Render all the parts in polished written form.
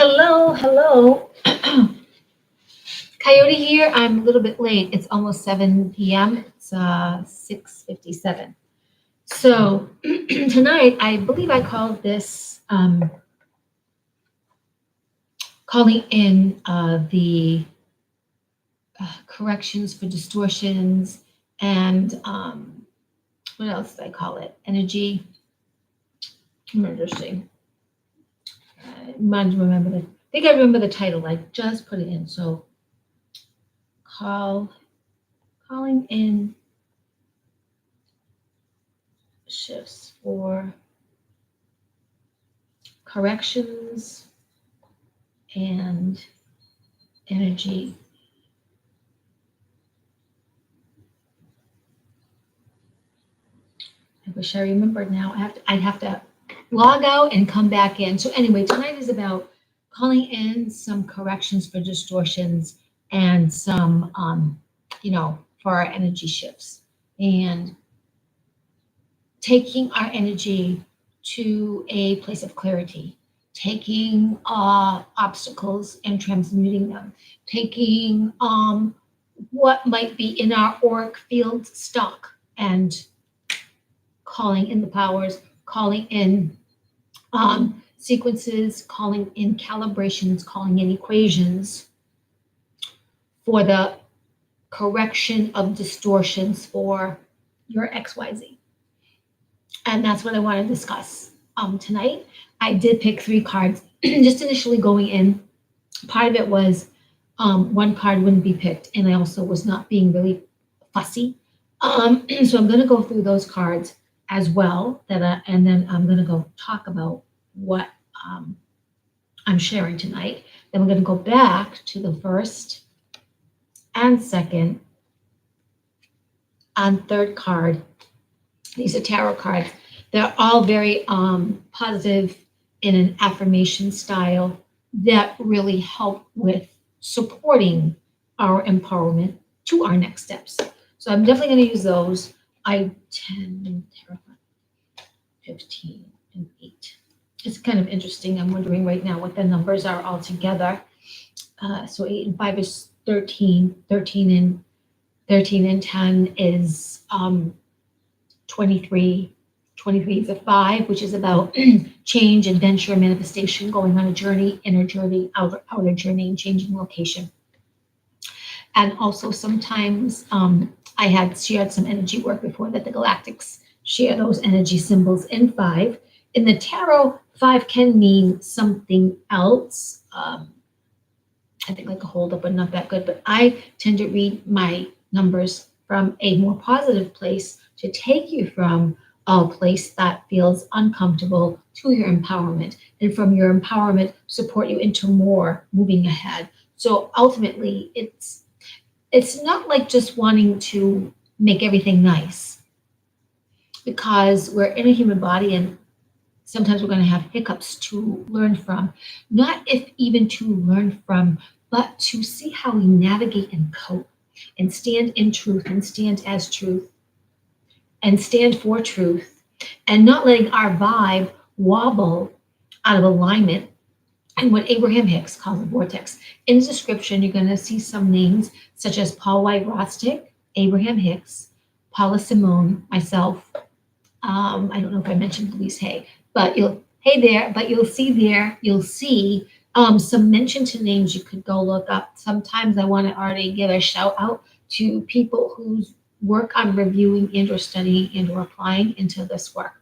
Hello, hello. Coyote here. I'm a little bit late. It's almost 7 p.m. It's 6:57. So tonight, I believe I called this calling in the corrections for distortions and what else did I call it? Energy. Interesting. I remember I think I remember the title. I just put it in. So calling in shifts for corrections and energy. I wish I remembered now. I'd have to log out and come back in. So anyway, tonight is about calling in some corrections for distortions and some, for our energy shifts and taking our energy to a place of clarity, taking obstacles and transmuting them, taking what might be in our auric field stuck and calling in the powers, calling in sequences, calling in calibrations, calling in equations for the correction of distortions for your XYZ. And that's what I want to discuss tonight. I did pick 3 cards, just initially going in. Part of it was one card wouldn't be picked, and I also was not being really fussy. So I'm going to go through those cards as well, and then I'm going to go talk about what I'm sharing tonight. Then we're going to go back to the first and second and third card. These are tarot cards. They're all very positive in an affirmation style that really help with supporting our empowerment to our next steps. So I'm definitely going to use those. 10, 15, and 8. It's kind of interesting. I'm wondering right now what the numbers are all together. So 8 and 5 is 13. 13 and 10 is 23. 23 is a 5, which is about change, adventure, manifestation, going on a journey, inner journey, outer journey, and changing location. And also sometimes I had shared some energy work before that the Galactics share those energy symbols in 5. In the tarot, 5 can mean something else. I think like a holdup, but not that good. But I tend to read my numbers from a more positive place to take you from a place that feels uncomfortable to your empowerment, and from your empowerment support you into more moving ahead. So ultimately, it's not like just wanting to make everything nice, because we're in a human body and sometimes we're going to have hiccups to learn from, not if even to learn from, but to see how we navigate and cope and stand in truth and stand as truth and stand for truth, and not letting our vibe wobble out of alignment and what Abraham-Hicks calls a vortex. In the description, you're going to see some names such as Paula Wyrostek, Abraham-Hicks, Paula, Simone, myself. I don't know if I mentioned Louise Hay, but you'll see some mention to names you could go look up. Sometimes I want to already give a shout out to people whose work on reviewing and or studying and or applying into this work.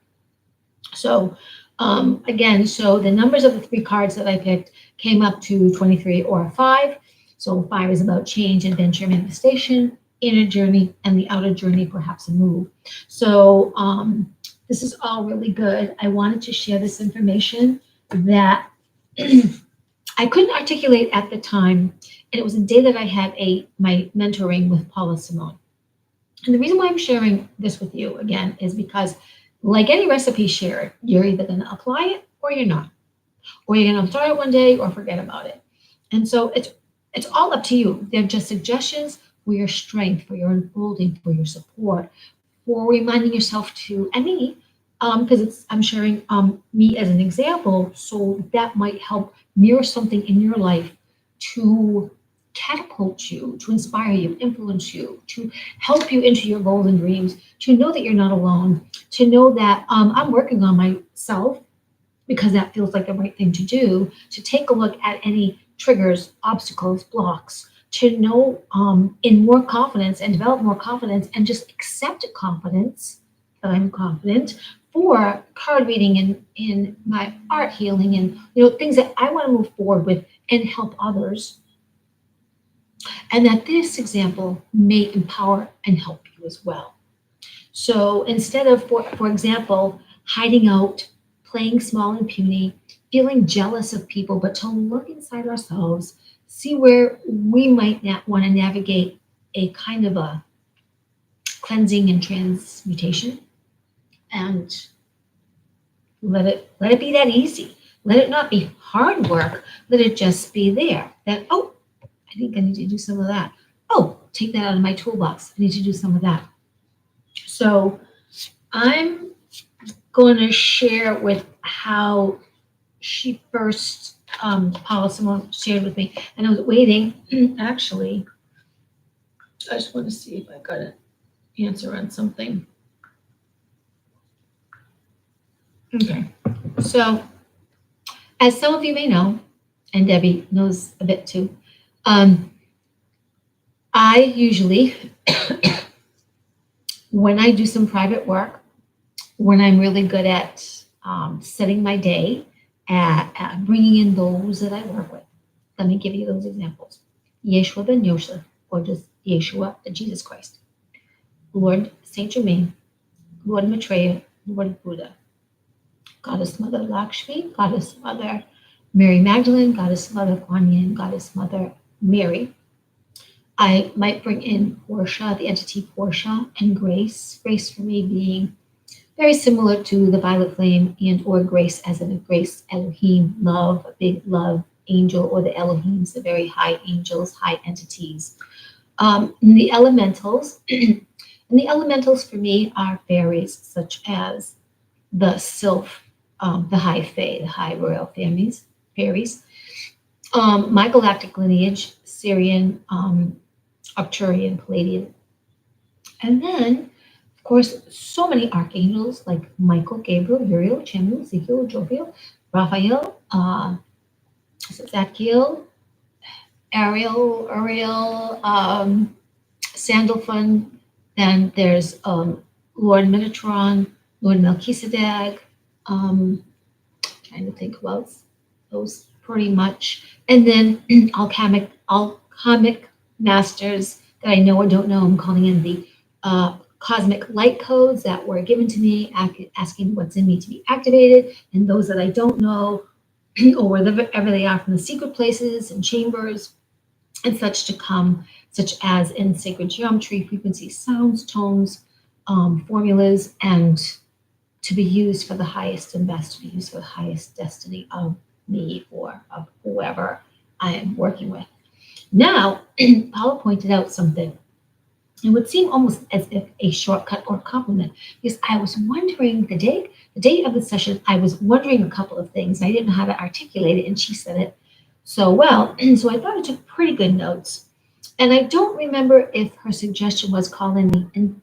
So again, so the numbers of the 3 cards that I picked came up to 23 or 5. So 5 is about change, adventure, manifestation, inner journey, and the outer journey, perhaps a move. So this is all really good. I wanted to share this information that I couldn't articulate at the time. And it was a day that I had my mentoring with Paula Simone. And the reason why I'm sharing this with you again is because, like any recipe shared, you're either going to apply it or you're not. Or you're going to start it one day or forget about it. And so it's all up to you. They're just suggestions for your strength, for your unfolding, for your support, for reminding yourself to, and me, because I'm sharing me as an example, so that might help mirror something in your life to catapult you, to inspire you, influence you, to help you into your goals and dreams, to know that you're not alone, to know that I'm working on myself because that feels like the right thing to do, to take a look at any triggers, obstacles, blocks, to know in more confidence and develop more confidence and just accept confidence that I'm confident for card reading and in my art healing and things that I want to move forward with and help others. And that this example may empower and help you as well. So instead of, for example, hiding out, playing small and puny, feeling jealous of people, but to look inside ourselves, see where we might not want to navigate a kind of a cleansing and transmutation, and let it be that easy. Let it not be hard work. Let it just be there. That, oh, I think I need to do some of that. Oh, take that out of my toolbox. I need to do some of that. So I'm going to share with how she first, Paula Simone shared with me, and I was waiting. Actually, I just want to see if I got an answer on something. Okay, so as some of you may know, and Debbie knows a bit too, I usually, when I do some private work, when I'm really good at setting my day, at bringing in those that I work with. Let me give you those examples. Yeshua ben Yosef, or just Yeshua, Jesus Christ. Lord Saint Germain, Lord Maitreya, Lord Buddha. Goddess Mother Lakshmi, Goddess Mother Mary Magdalene, Goddess Mother Kuan Yin, Goddess Mother Mary. I might bring in Portia, the entity Portia, and Grace. Grace for me being very similar to the violet flame and or grace as in a grace, Elohim, love, a big love angel, or the Elohims, the very high angels, high entities. The elementals, and the elementals for me are fairies such as the sylph, the high fae, the high royal fairies. My galactic lineage, Syrian, Arcturian, Palladian. And then, of course, so many archangels like Michael, Gabriel, Uriel, Chamuel, Ezekiel, Joviel, Raphael, Zadkiel, Uriel, Sandalphon. Then there's Lord Metatron, Lord Melchizedek. Trying to think about those pretty much. And then alchemic masters that I know or don't know. I'm calling in the cosmic light codes that were given to me, asking what's in me to be activated, and those that I don't know, or wherever they are from the secret places and chambers and such to come, such as in sacred geometry, frequencies, sounds, tones, formulas, and to be used for the highest and best, to be used for the highest destiny of me or of whoever I am working with. Now, Paula pointed out something. It would seem almost as if a shortcut or compliment, because I was wondering the date of the session, I was wondering a couple of things. I didn't know how to articulate it, and she said it so well. And so I thought I took pretty good notes. And I don't remember if her suggestion was call in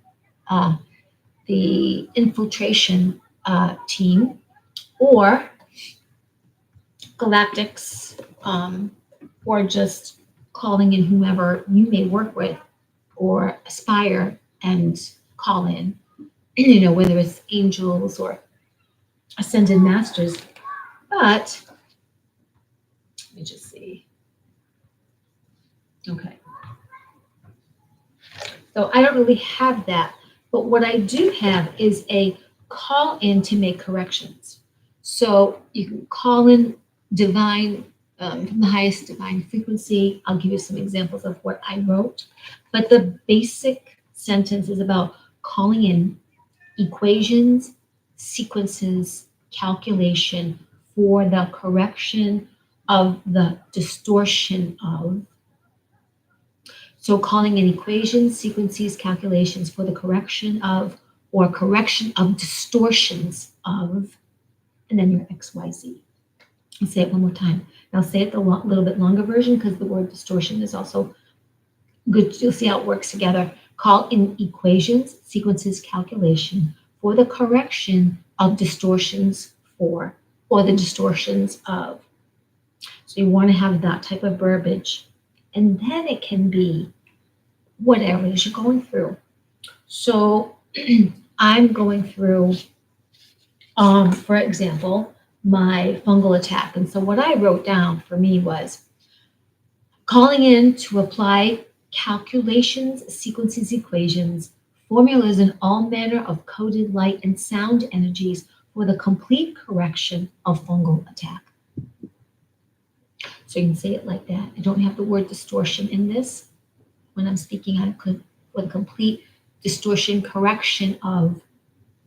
the infiltration team or galactics, or just calling in whomever you may work with or aspire and call in, whether it's angels or ascended masters. But let me just see. Okay. So I don't really have that, but what I do have is a call in to make corrections. So you can call in divine, from the highest divine frequency. I'll give you some examples of what I wrote, but the basic sentence is about calling in equations, sequences, calculation for the correction of the distortion of. So calling in equations, sequences, calculations for the correction of, or correction of distortions of, and then your XYZ. I'll say it one more time. And I'll say it the little bit longer version because the word distortion is also good. You'll see how it works together. Call in equations, sequences, calculation for the correction of distortions for, or the distortions of. So you want to have that type of verbiage. And then it can be whatever it is you're going through. So I'm going through, for example, my fungal attack. And so what I wrote down for me was calling in to apply calculations, sequences, equations, formulas, and all manner of coded light and sound energies for the complete correction of fungal attack. So you can say it like that. I don't have the word distortion in this when I'm speaking on for the complete distortion correction of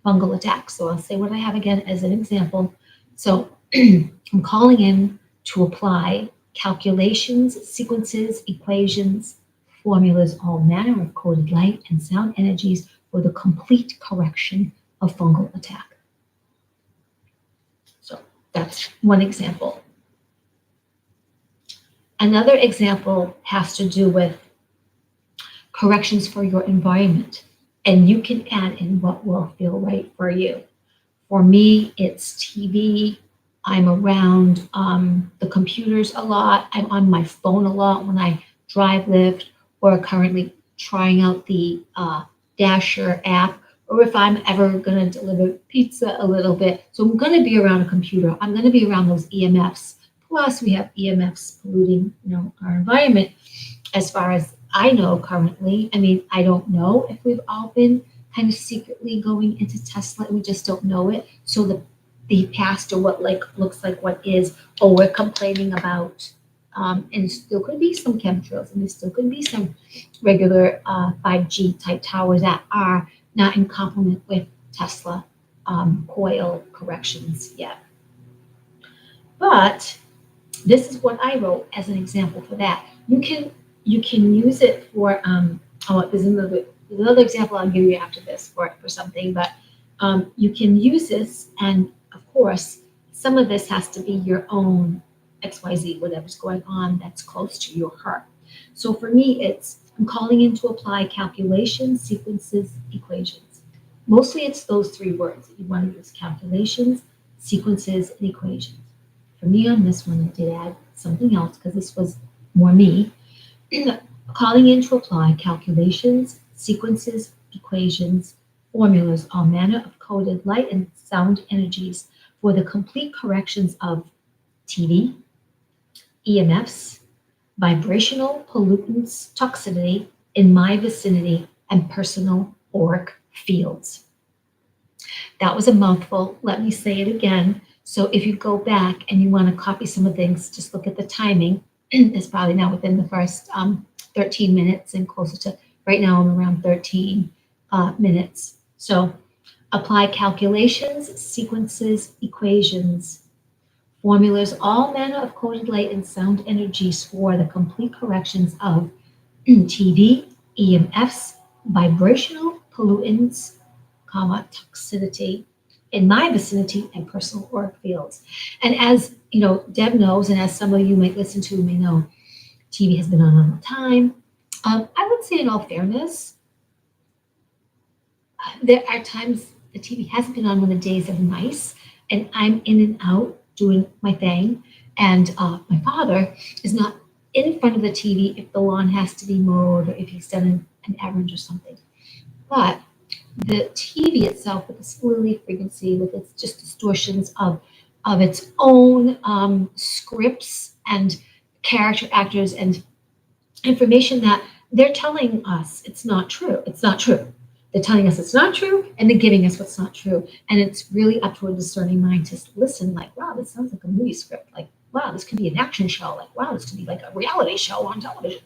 fungal attack. So I'll say what I have again as an example. So I'm calling in to apply calculations, sequences, equations, formulas, all manner of coded light and sound energies for the complete correction of fungal attack. So that's one example. Another example has to do with corrections for your environment, and you can add in what will feel right for you. For me, it's TV. I'm around the computers a lot. I'm on my phone a lot when I drive, Lyft, or currently trying out the Dasher app, or if I'm ever going to deliver pizza a little bit. So I'm going to be around a computer. I'm going to be around those EMFs. Plus, we have EMFs polluting, our environment. As far as I know currently, I mean, I don't know if we've all been kind of secretly going into Tesla and we just don't know it. So the past or what looks like what is, or we're complaining about, and still could be some chemtrails, and there still could be some regular 5G type towers that are not in complement with Tesla coil corrections yet. But this is what I wrote as an example for that. You can use it for there's another example I'll give you after this for something, but you can use this, and of course some of this has to be your own XYZ, whatever's going on that's close to your heart. So for me, I'm calling in to apply calculations, sequences, equations. Mostly it's those three words that you want to use: calculations, sequences, and equations. For me on this one, I did add something else because this was more me. Calling in to apply calculations, sequences, equations, formulas, all manner of coded light and sound energies for the complete corrections of TV, EMFs, vibrational pollutants, toxicity in my vicinity, and personal auric fields. That was a mouthful. Let me say it again. So if you go back and you want to copy some of the things, just look at the timing. It's probably now within the first 13 minutes and closer to, right now I'm around 13 minutes. So apply calculations, sequences, equations, formulas, all manner of coded light and sound energies for the complete corrections of TV, EMFs, vibrational pollutants, toxicity in my vicinity, and personal auric fields. And as Deb knows, and as some of you might listen to may know, TV has been on all the time. I would say in all fairness, there are times the TV hasn't been on when the days are nice and I'm in and out doing my thing. And my father is not in front of the TV if the lawn has to be mowed or if he's done an errand or something. But the TV itself, with its lily frequency, with its just distortions of its own scripts and character actors and information that they're telling us it's not true. It's not true. They're telling us it's not true, and they're giving us what's not true. And it's really up to a discerning mind to listen, like, wow, this sounds like a movie script. Like, wow, this could be an action show. Like, wow, this could be like a reality show on television.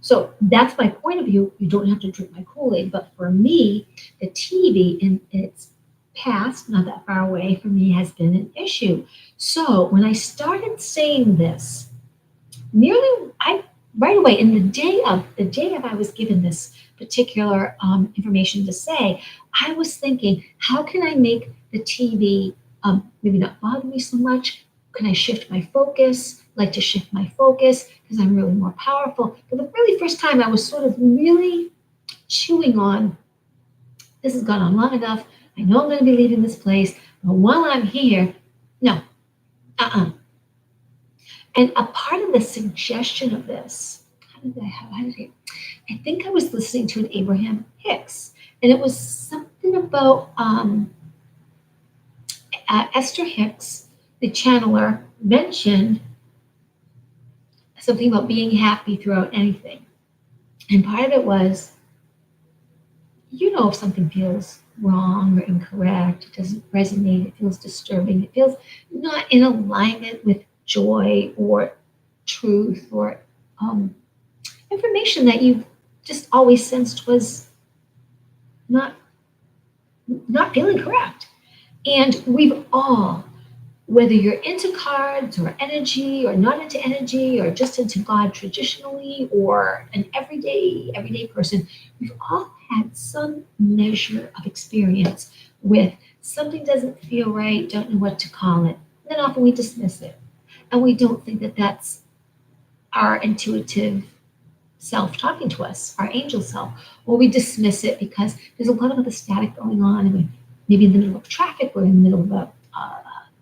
So that's my point of view. You don't have to drink my Kool-Aid. But for me, the TV in its past, not that far away from me, has been an issue. So when I started saying this, right away, in the day of I was given this particular information to say, I was thinking, how can I make the TV maybe not bother me so much? Can I shift my focus? Like to shift my focus because I'm really more powerful. For the really first time, I was sort of really chewing on, this has gone on long enough. I know I'm going to be leaving this place, but while I'm here, no, And a part of the suggestion of this, I think I was listening to an Abraham-Hicks, and it was something about Esther Hicks, the channeler, mentioned something about being happy throughout anything. And part of it was, if something feels wrong or incorrect, it doesn't resonate, it feels disturbing, it feels not in alignment with joy or truth or information that you just always sensed was not feeling correct. And we've all, whether you're into cards or energy or not into energy or just into God traditionally or an everyday person, we've all had some measure of experience with something doesn't feel right, don't know what to call it. And then often we dismiss it. And we don't think that that's our intuitive self talking to us, our angel self, or we dismiss it because there's a lot of other static going on, and maybe in the middle of traffic, or in the middle of a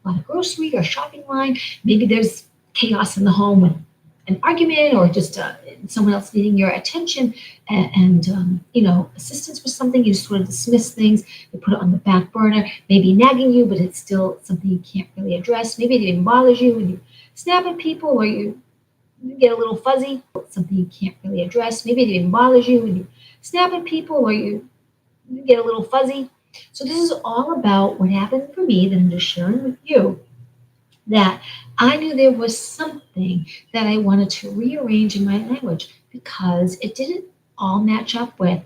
lot of grocery or shopping line. Maybe there's chaos in the home with an argument, or just someone else needing your attention and assistance with something. You sort of dismiss things, you put it on the back burner, maybe nagging you, but it's still something you can't really address. Maybe it even bothers you when you snap at people, or you get a little fuzzy, something you can't really address. Maybe it even bothers you when you snap at people, or you get a little fuzzy. So this is all about what happened for me that I'm just sharing with you, that I knew there was something that I wanted to rearrange in my language because it didn't all match up with,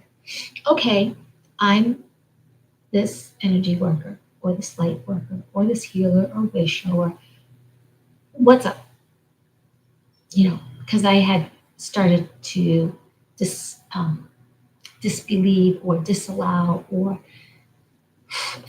okay, I'm this energy worker or this light worker or this healer or way shower. What's up? Because I had started to disbelieve or disallow or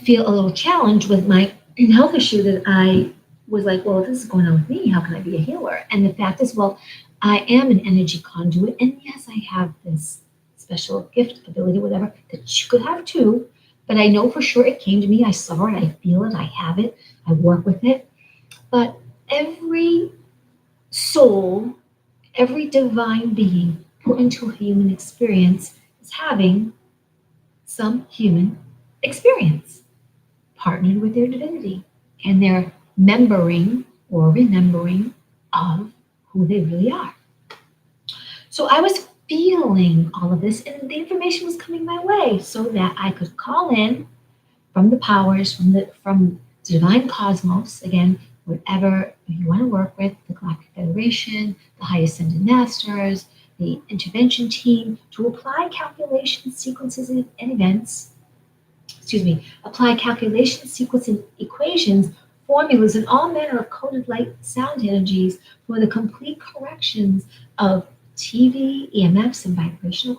feel a little challenged with my health issue, that I was like, well, if this is going on with me, how can I be a healer? And the fact is, well, I am an energy conduit, and yes, I have this special gift, ability, whatever, that you could have too, but I know for sure it came to me, I saw it, I feel it, I have it, I work with it. But every soul, every divine being put into a human experience is having some human experience partnered with their divinity, and their membering or remembering of who they really are. So I was feeling all of this, and the information was coming my way so that I could call in from the powers, from the divine cosmos, again, whatever you want to work with, the Galactic Federation, the high ascended masters, the intervention team, to apply calculation sequences and events, apply calculation sequence and equations, formulas, and all manner of coded light sound energies for the complete corrections of TV, EMFs, and vibrational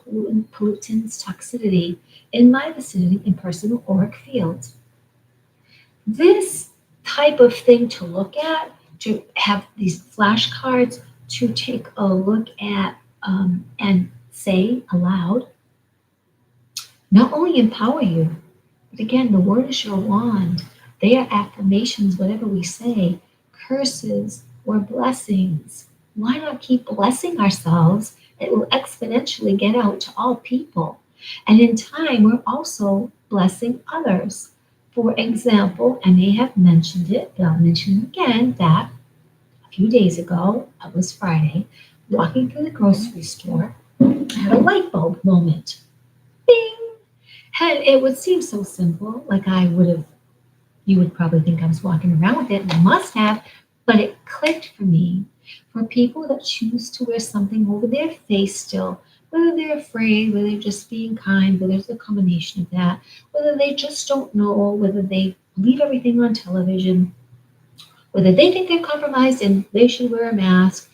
pollutants toxicity in my vicinity in personal auric fields. This type of thing to look at, to have these flashcards to take a look at and say aloud, not only empower you, but again, the word is your wand. They are affirmations, whatever we say, curses or blessings. Why not keep blessing ourselves? It will exponentially get out to all people. And in time, we're also blessing others. For example, I may have mentioned it, but I'll mention it again, that a few days ago, it was Friday, walking through the grocery store, I had a light bulb moment. Bing! And it would seem so simple, like you would probably think I was walking around with it, and I must have, but it clicked for me. For people that choose to wear something over their face still, whether they're afraid, whether they're just being kind, whether it's a combination of that, whether they just don't know, whether they leave everything on television, whether they think they're compromised and they should wear a mask,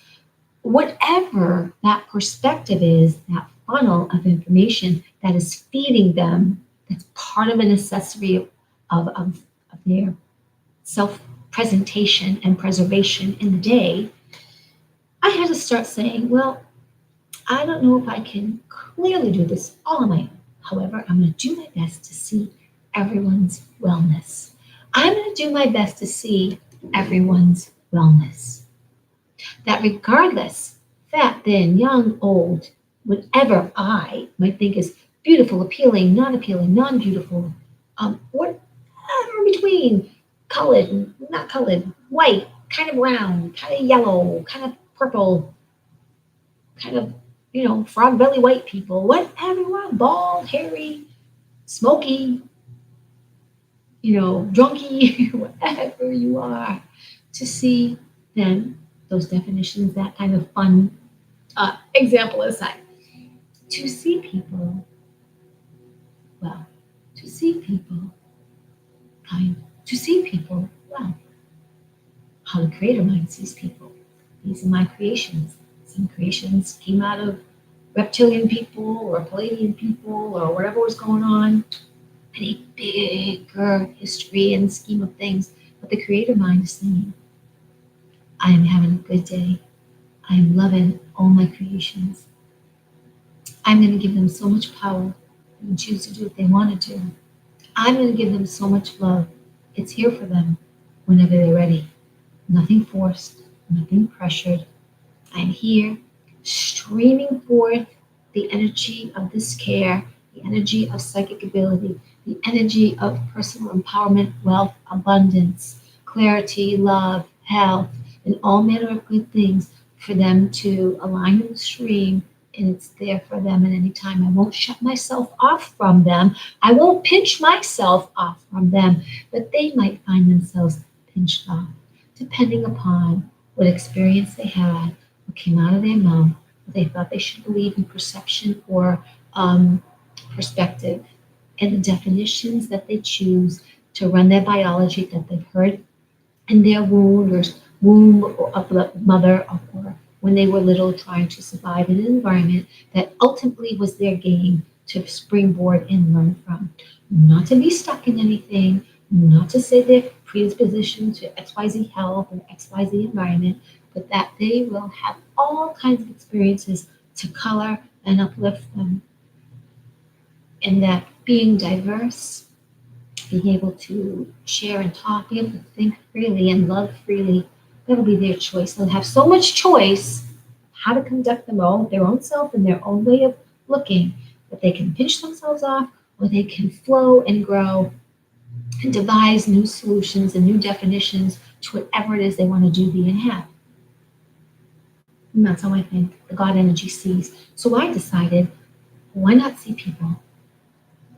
whatever that perspective is, that funnel of information that is feeding them, that's part of a necessity of their self-presentation and preservation in the day, I had to start saying, well, I don't know if I can clearly do this all on my own. However, I'm going to do my best to see everyone's wellness. I'm going to do my best to see everyone's wellness. That regardless, fat, thin, young, old, whatever I might think is beautiful, appealing, non-beautiful, whatever in between, colored, not colored, white, kind of brown, kind of yellow, kind of purple, kind of, frog belly white people, whatever you want, bald, hairy, smoky, drunky, whatever you are, to see then those definitions, that kind of fun example aside, to see people well, to see people kind, to see people well. How the creator mind sees people. These are my creations. Some creations came out of reptilian people or Palladian people or whatever was going on in a bigger history and scheme of things. But the creator mind is saying, I am having a good day. I am loving all my creations. I'm going to give them so much power. They can choose to do what they want to do. I'm going to give them so much love. It's here for them whenever they're ready. Nothing forced, nothing pressured. I'm here streaming forth the energy of this care, the energy of psychic ability, the energy of personal empowerment, wealth, abundance, clarity, love, health, and all manner of good things for them to align in the stream. And it's there for them at any time. I won't shut myself off from them. I won't pinch myself off from them, but they might find themselves pinched off, depending upon what experience they had, what came out of their mouth, what they thought they should believe in perception or perspective, and the definitions that they choose to run their biology that they've heard in their womb of the mother, or when they were little trying to survive in an environment that ultimately was their game to springboard and learn from. Not to be stuck in anything, not to say they're predispositioned to XYZ health or XYZ environment, but that they will have all kinds of experiences to color and uplift them. And that being diverse, being able to share and talk, being able to think freely and love freely, that'll be their choice. They'll have so much choice how to conduct their own self and their own way of looking, that they can pinch themselves off or they can flow and grow and devise new solutions and new definitions to whatever it is they want to do, be, and have. And that's how I think the God energy sees. So I decided, why not see people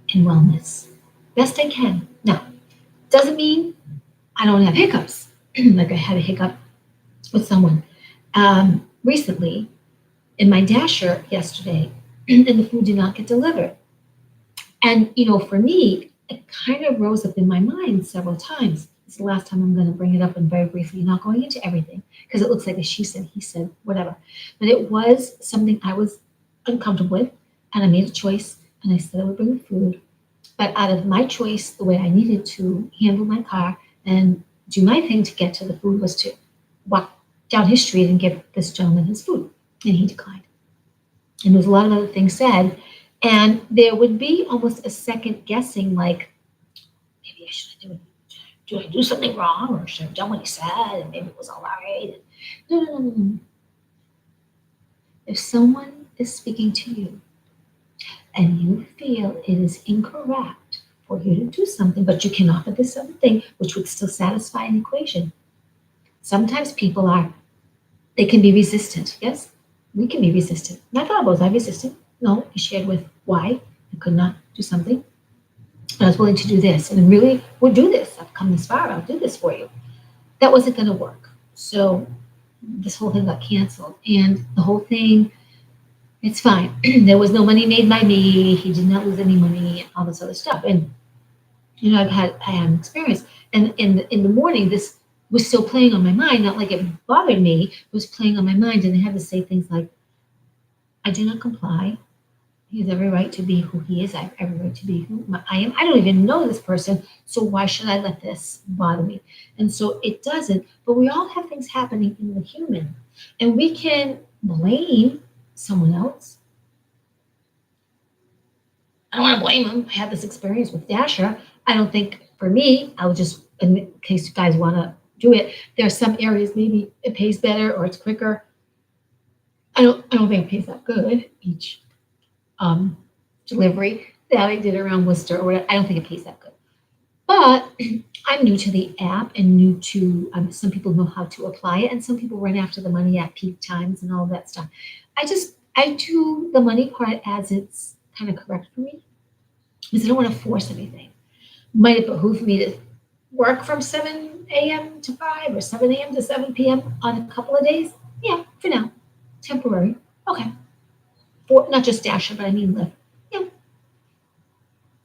in wellness? Best I can. Now, doesn't mean I don't have hiccups. Like I had a hiccup with someone recently in my dasher yesterday, and the food did not get delivered. And, for me, it kind of rose up in my mind several times. It's the last time I'm going to bring it up, and very briefly, not going into everything, because it looks like a she said, he said, whatever. But it was something I was uncomfortable with, and I made a choice, and I said I would bring the food. But out of my choice, the way I needed to handle my car and do my thing to get to the food was to walk down his street and give this gentleman his food. And he declined. And there was a lot of other things said. And there would be almost a second guessing, like, maybe I should do it. Do I do something wrong? Or should I have done what he said? And maybe it was all right. No. If someone is speaking to you and you feel it is incorrect for you to do something, but you can offer this other thing, which would still satisfy an equation. Sometimes people they can be resistant. Yes, we can be resistant. And I thought, was I resistant? No, I shared with why I could not do something. But I was willing to do this, and I really would do this. I've come this far, I'll do this for you. That wasn't going to work. So this whole thing got canceled. And the whole thing, it's fine. There was no money made by me. He did not lose any money and all this other stuff. And, I had an experience. And in the morning, this was still playing on my mind, not like it bothered me. It was playing on my mind. And I had to say things like, I do not comply. He has every right to be who he is. I have every right to be who I am. I don't even know this person, so why should I let this bother me? And so it doesn't. But we all have things happening in the human, and we can blame someone else. I don't want to blame him. I had this experience with Dasher. I don't think for me, I would just, in case you guys want to do it, there are some areas maybe it pays better or it's quicker. I don't think it pays that good each um, delivery that I did around Worcester or whatever. I don't think it pays that good. But I'm new to the app and new to some people know how to apply it, and some people run after the money at peak times and all that stuff. I do the money part as it's kind of correct for me because I don't want to force anything. Might it behoove me to work from 7 a.m. to 5 or 7 a.m. to 7 p.m. on a couple of days? Yeah, for now. Temporary. Okay. For not just Dasher, but I mean Lyft. Yeah,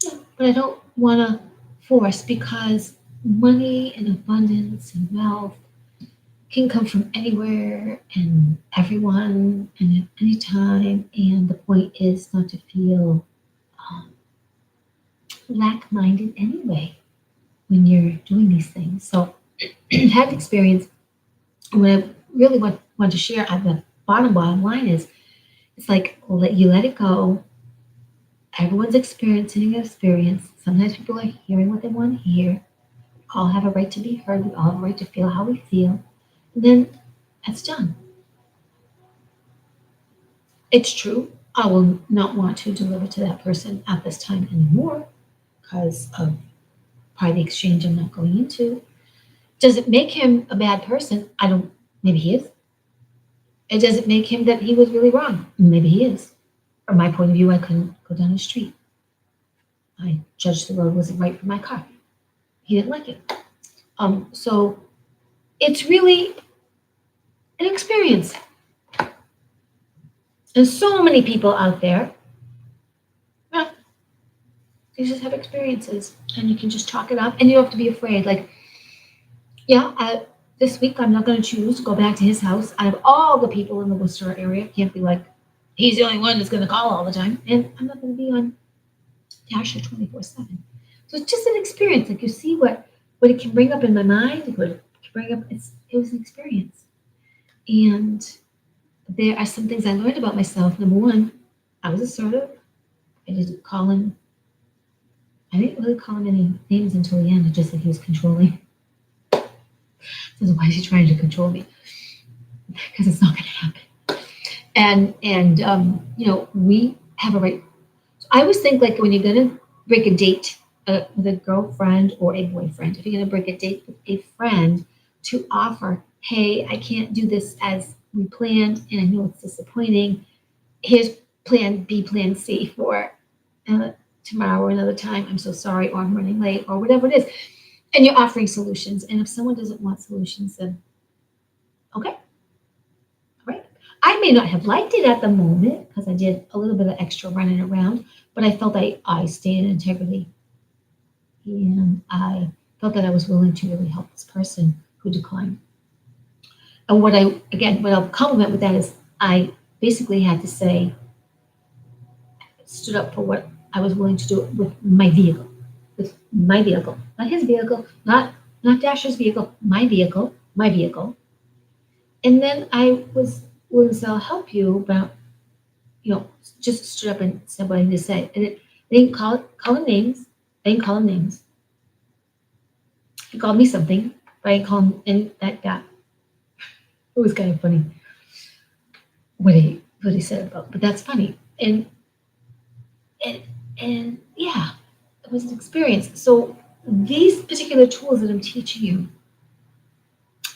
yeah. But I don't want to force because money and abundance and wealth can come from anywhere and everyone and at any time. And the point is not to feel um, lack-minded anyway when you're doing these things. So I've had experience. What I really want to share at the bottom line is it's like you let it go. Everyone's experiencing an experience. Sometimes people are hearing what they want to hear. We all have a right to be heard. We all have a right to feel how we feel. And then that's done. It's true. I will not want to deliver to that person at this time anymore because of probably the exchange I'm not going into. Does it make him a bad person? I don't. Maybe he is. It doesn't make him that he was really wrong. Maybe he is. From my point of view, I couldn't go down the street. I judged the road wasn't right for my car. He didn't like it. So it's really an experience. And so many people out there, well, they just have experiences and you can just chalk it up and you don't have to be afraid. Like, yeah, this week I'm not going to choose to go back to his house. Out of all the people in the Worcester area, can't be like, he's the only one that's going to call all the time. And I'm not going to be on Dasher 24/7. So it's just an experience. Like you see what it can bring up in my mind, what it can bring up. It was an experience. And there are some things I learned about myself. Number one, I was assertive. I didn't call him. I didn't really call him any names until the end. I just said he was controlling. So why is he trying to control me? Because it's not going to happen. And we have a right. So I always think like when you're going to break a date with a girlfriend or a boyfriend, if you're going to break a date with a friend, to offer, hey, I can't do this as we planned, and I know it's disappointing. Here's plan B, plan C for tomorrow or another time. I'm so sorry, or I'm running late, or whatever it is. And you're offering solutions. And if someone doesn't want solutions, then okay, all right. I may not have liked it at the moment because I did a little bit of extra running around, but I felt I stayed in integrity. And I felt that I was willing to really help this person who declined. And what I'll compliment with that is I basically had to say, stood up for what I was willing to do with my vehicle, not his vehicle, not Dasher's vehicle, my vehicle. And then I was willing to say, I'll help you, but just stood up and said what I need to say. And they didn't call him names. They didn't call him names. He called me something, but I didn't call him, and that got. It was kind of funny what he said about, but that's funny. And yeah, it was an experience. So these particular tools that I'm teaching you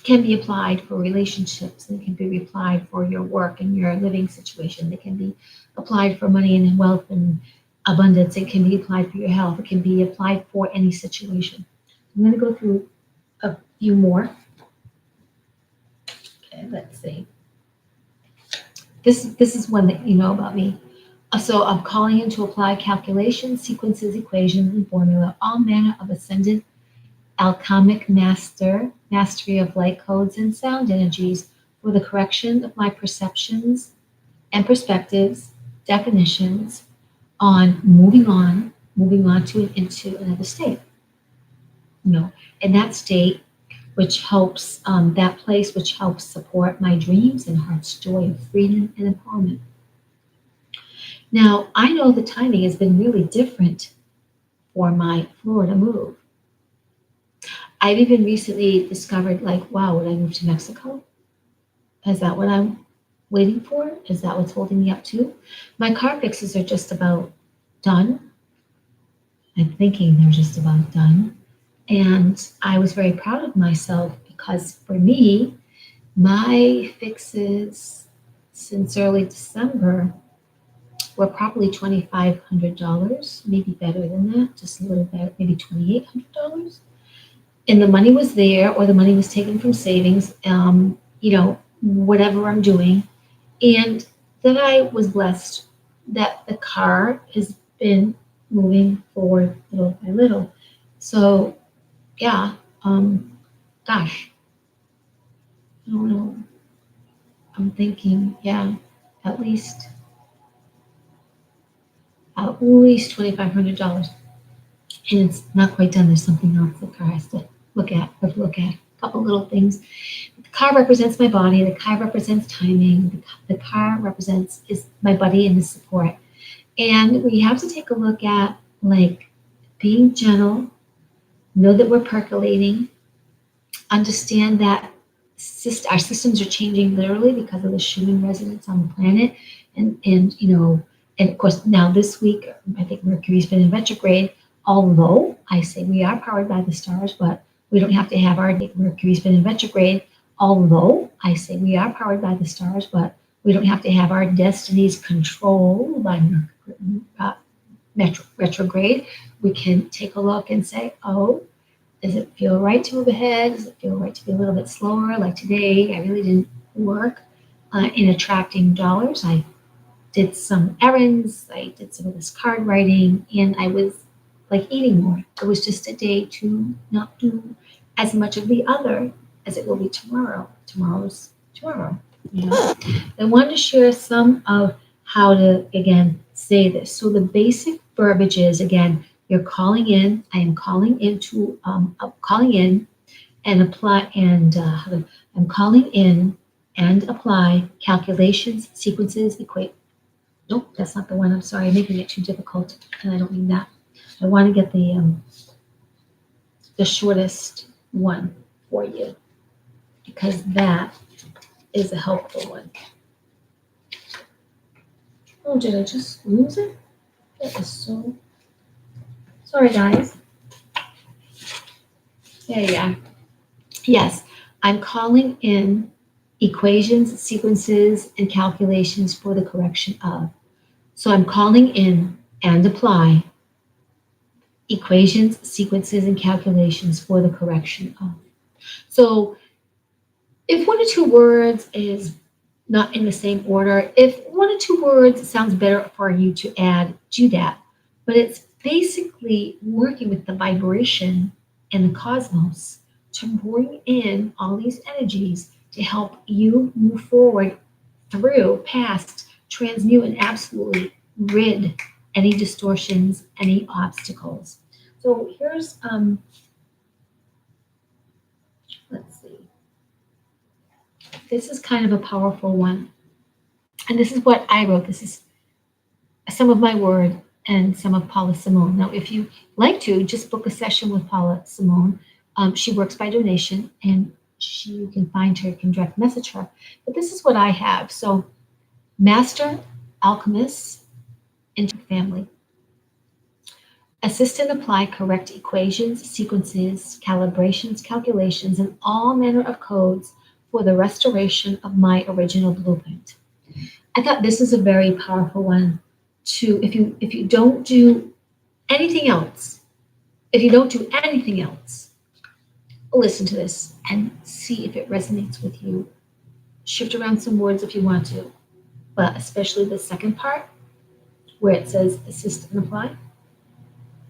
can be applied for relationships, and can be applied for your work and your living situation. They can be applied for money and wealth and abundance. It can be applied for your health. It can be applied for any situation. I'm going to go through a few more. Okay, let's see. This is one that you know about me. So I'm calling in to apply calculations, sequences, equations, and formula, all manner of ascended alchemic mastery of light codes and sound energies for the correction of my perceptions and perspectives, definitions, on, moving on to into another state. And that state which helps, that place which helps support my dreams and heart's joy of freedom and empowerment. Now, I know the timing has been really different for my Florida move. I've even recently discovered, like, wow, would I move to Mexico? Is that what I'm waiting for? Is that what's holding me up too? My car fixes are just about done. I'm thinking they're just about done. And I was very proud of myself because for me, my fixes since early December were probably $2,500, maybe better than that, just a little better, maybe $2,800. And the money was there, or the money was taken from savings, whatever I'm doing. And then I was blessed that the car has been moving forward little by little. So, yeah, gosh, I don't know. I'm thinking, yeah, at least $2,500. And it's not quite done. There's something else the car has to look at. A couple little things. The car represents my body. The car represents timing. The car represents is my body and the support. And we have to take a look at, like, being gentle, know that we're percolating, understand that our systems are changing literally because of the Schumann resonance on the planet. And of course, now this week, I think Mercury's been in retrograde, although I say we are powered by the stars, but we don't have to have our Mercury's been in retrograde. Although I say we are powered by the stars, but we don't have to have our destinies controlled by retrograde. We can take a look and say, oh, does it feel right to move ahead? Does it feel right to be a little bit slower? Like today, I really didn't work in attracting dollars. I did some errands. I did some of this card writing, and I was like eating more. It was just a day to not do as much of the other as it will be tomorrow. Tomorrow's tomorrow. I wanted to share some of how to, again, say this. So the basic verbiage is, again, you're calling in. I am calling into calling in and apply, and I'm calling in and apply calculations, sequences, equate. Nope, that's not the one. I'm sorry, I'm making it too difficult, and I don't mean that. I want to get the shortest one for you because that is a helpful one. Oh, did I just lose it? That is so. Sorry, guys. There you are. Yes, I'm calling in equations, sequences, and calculations for the correction of. So I'm calling in and apply equations, sequences, and calculations for the correction of. So if one or two words is not in the same order, if one or two words sounds better for you to add, do that. But it's basically working with the vibration and the cosmos to bring in all these energies to help you move forward through, past, transmute, and absolutely rid any distortions, any obstacles. So here's, let's see. This is kind of a powerful one. And this is what I wrote. This is some of my word and some of Paula Simone. Now, if you like to, just book a session with Paula Simone. She works by donation, and you can find her, you can direct message her. But this is what I have. So, Master Alchemist into family. Assist and apply correct equations, sequences, calibrations, calculations, and all manner of codes for the restoration of my original blueprint. I thought this is a very powerful one to, if you don't do anything else, listen to this and see if it resonates with you. Shift around some words if you want to, but especially the second part where it says assist and apply.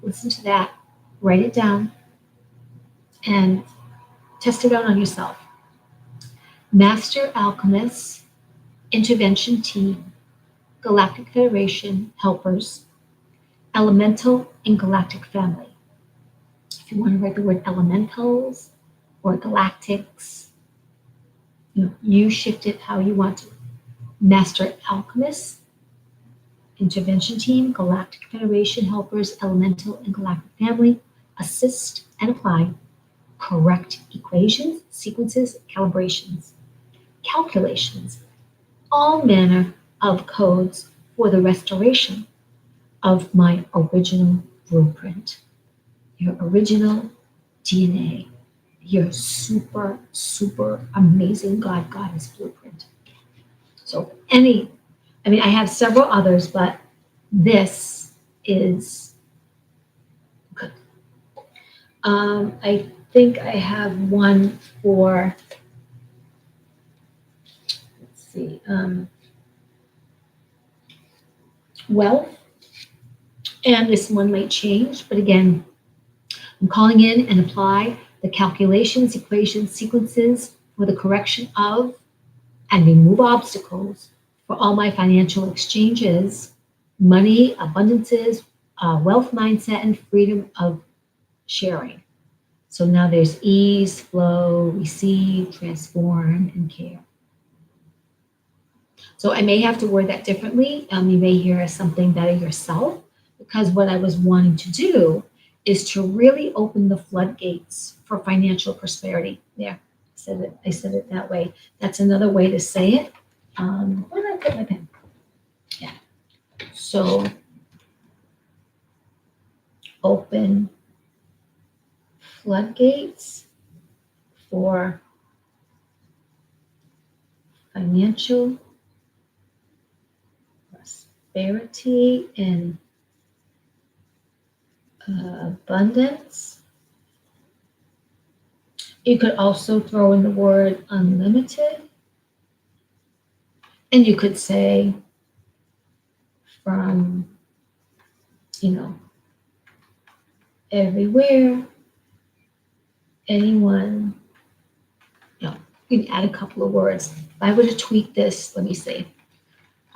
Listen to that, write it down, and test it out on yourself. Master Alchemist Intervention Team, Galactic Federation Helpers, elemental and galactic family. If you want to write the word elementals or galactics, you shift it how you want to. Master alchemists, intervention team, galactic federation helpers, elemental and galactic family, assist and apply correct equations, sequences, calibrations, calculations, all manner of codes for the restoration of my original blueprint, your original DNA, your super, super amazing God Goddess blueprint. So I have several others, but this is good. I think I have one for, let's see, wealth. And this one might change, but again, I'm calling in and apply the calculations, equations, sequences for the correction of and remove obstacles for all my financial exchanges, money, abundances, wealth mindset, and freedom of sharing. So now there's ease, flow, receive, transform, and care. So I may have to word that differently. You may hear something better yourself, because what I was wanting to do is to really open the floodgates for financial prosperity. There, I said it that way. That's another way to say it. Where did I put my pen? Yeah. So open floodgates for financial prosperity and abundance. You could also throw in the word unlimited. And you could say from, everywhere, anyone, you can add a couple of words. If I were to tweak this, let me see.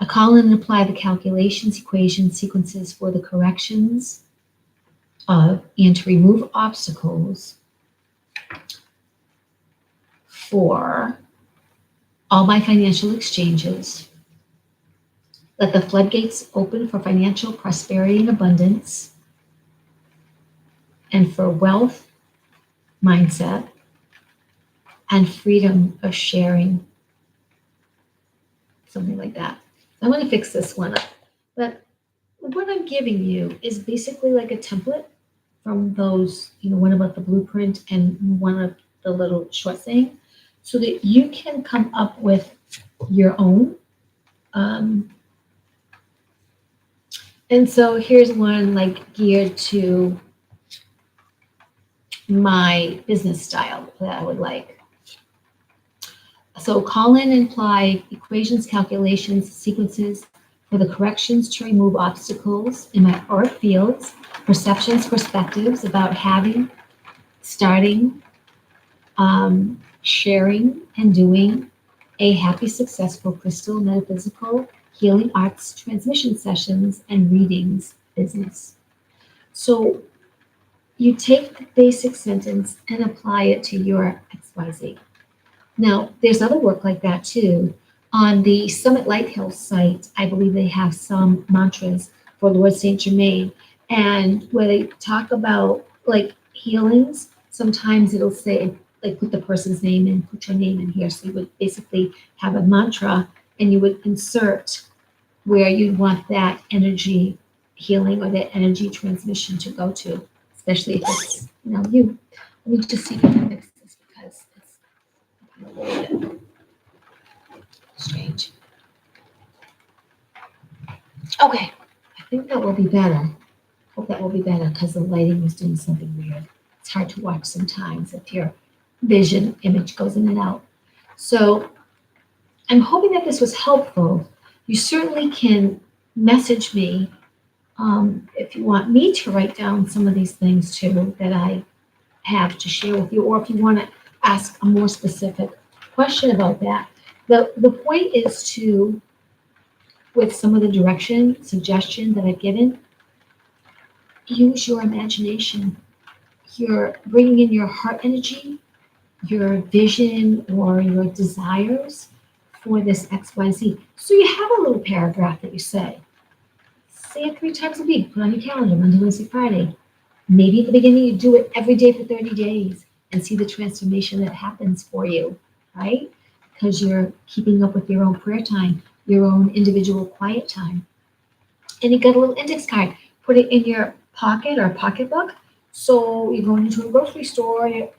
I call in and apply the calculations, equations, sequences for the corrections of and to remove obstacles for all my financial exchanges. Let the floodgates open for financial prosperity and abundance, and for wealth mindset and freedom of sharing. Something like that. I want to fix this one up. But what I'm giving you is basically like a template from those, one about the blueprint and one of the little short thing, so that you can come up with your own. And so here's one like geared to my business style that I would like. So call in and apply equations, calculations, sequences for the corrections to remove obstacles in my auric fields, perceptions, perspectives about having, starting, sharing, and doing a happy, successful crystal, metaphysical, healing arts, transmission sessions, and readings business. So you take the basic sentence and apply it to your XYZ. Now, there's other work like that too. On the Summit Lighthouse site, I believe they have some mantras for Lord Saint Germain. And where they talk about like healings, sometimes it'll say, like, put the person's name in, put your name in here. So you would basically have a mantra and you would insert where you'd want that energy healing or that energy transmission to go to, especially if it's, you. Let me just see if I can fix this because it's a little bit strange. Okay, I think that will be better. Hope that will be better because the lighting is doing something weird. It's hard to watch sometimes if your vision image goes in and out. So I'm hoping that this was helpful. You certainly can message me if you want me to write down some of these things too that I have to share with you, or if you want to ask a more specific question about that. The point is to, with some of the direction, suggestion that I've given, use your imagination. You're bringing in your heart energy, your vision, or your desires for this XYZ. So you have a little paragraph that you say it 3 times a week, put on your calendar, Monday, Wednesday, Friday. Maybe at the beginning you do it every day for 30 days and see the transformation that happens for you, right? Because you're keeping up with your own prayer time, your own individual quiet time. And you got a little index card. Put it in your pocket or pocketbook. So you're going into a grocery store, you